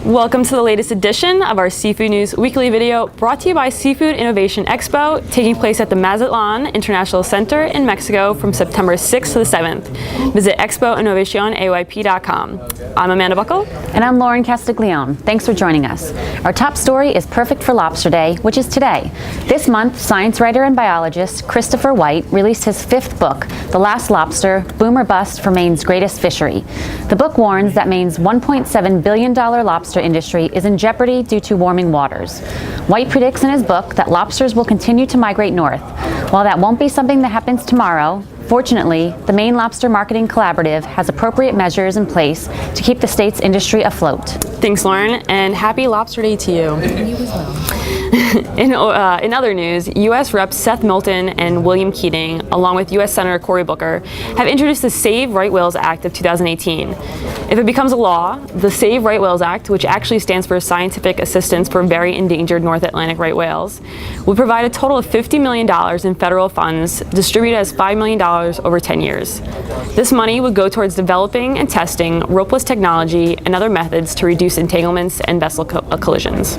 Welcome to the latest edition of our Seafood News Weekly video, brought to you by Seafood Innovation Expo, taking place at the Mazatlan International Center in Mexico from September 6th to the 7th. Visit expoinnovacionayp.com. I'm Amanda Buckle. And I'm Lauren Castiglione. Thanks for joining us. Our top story is perfect for Lobster Day, which is today. This month, science writer and biologist Christopher White released his fifth book, The Last Lobster, Boom or Bust for Maine's Greatest Fishery. The book warns that Maine's $1.7 billion lobster industry is in jeopardy due to warming waters. White predicts in his book that lobsters will continue to migrate north. While that won't be something that happens tomorrow, fortunately, the Maine Lobster Marketing Collaborative has appropriate measures in place to keep the state's industry afloat. Thanks, Lauren, and happy Lobster Day to you. And you as well. In other news, U.S. Reps Seth Moulton and William Keating, along with U.S. Senator Cory Booker, have introduced the Save Right Whales Act of 2018. If it becomes a law, the Save Right Whales Act, which actually stands for Scientific Assistance for Very Endangered North Atlantic Right Whales, would provide a total of $50 million in federal funds, distributed as $5 million over 10 years. This money would go towards developing and testing ropeless technology and other methods to reduce entanglements and vessel collisions.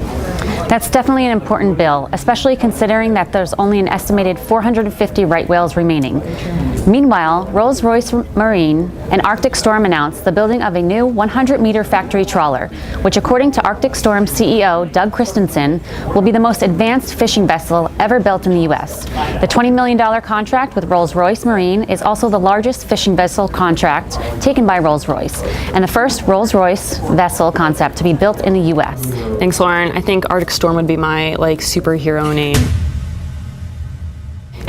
That's definitely an important bill, especially considering that there's only an estimated 450 right whales remaining. Meanwhile, Rolls-Royce Marine and Arctic Storm announced the building of a new 100-meter factory trawler, which, according to Arctic Storm CEO Doug Christensen, will be the most advanced fishing vessel ever built in the U.S. The $20 million contract with Rolls-Royce Marine is also the largest fishing vessel contract taken by Rolls-Royce, and the first Rolls-Royce vessel concept to be built in the U.S. Thanks, Lauren. I think Arctic Storm would be my superhero name.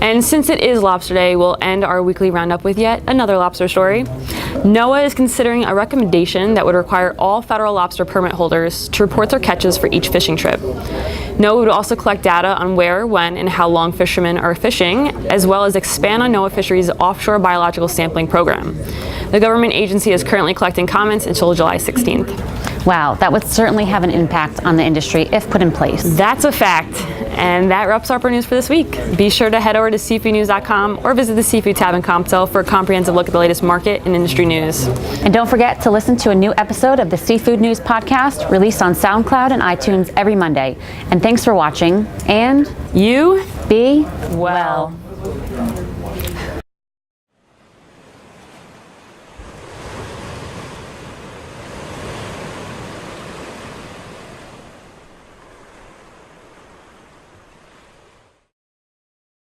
And since it is Lobster Day, we'll end our weekly roundup with yet another lobster story. NOAA is considering a recommendation that would require all federal lobster permit holders to report their catches for each fishing trip. NOAA would also collect data on where, when, and how long fishermen are fishing, as well as expand on NOAA Fisheries' offshore biological sampling program. The government agency is currently collecting comments until July 16th. Wow, that would certainly have an impact on the industry if put in place. That's a fact. And that wraps up our news for this week. Be sure to head over to seafoodnews.com or visit the Seafood tab in CompTel for a comprehensive look at the latest market and industry news. And don't forget to listen to a new episode of the Seafood News podcast released on SoundCloud and iTunes every Monday. And thanks for watching. And you be well.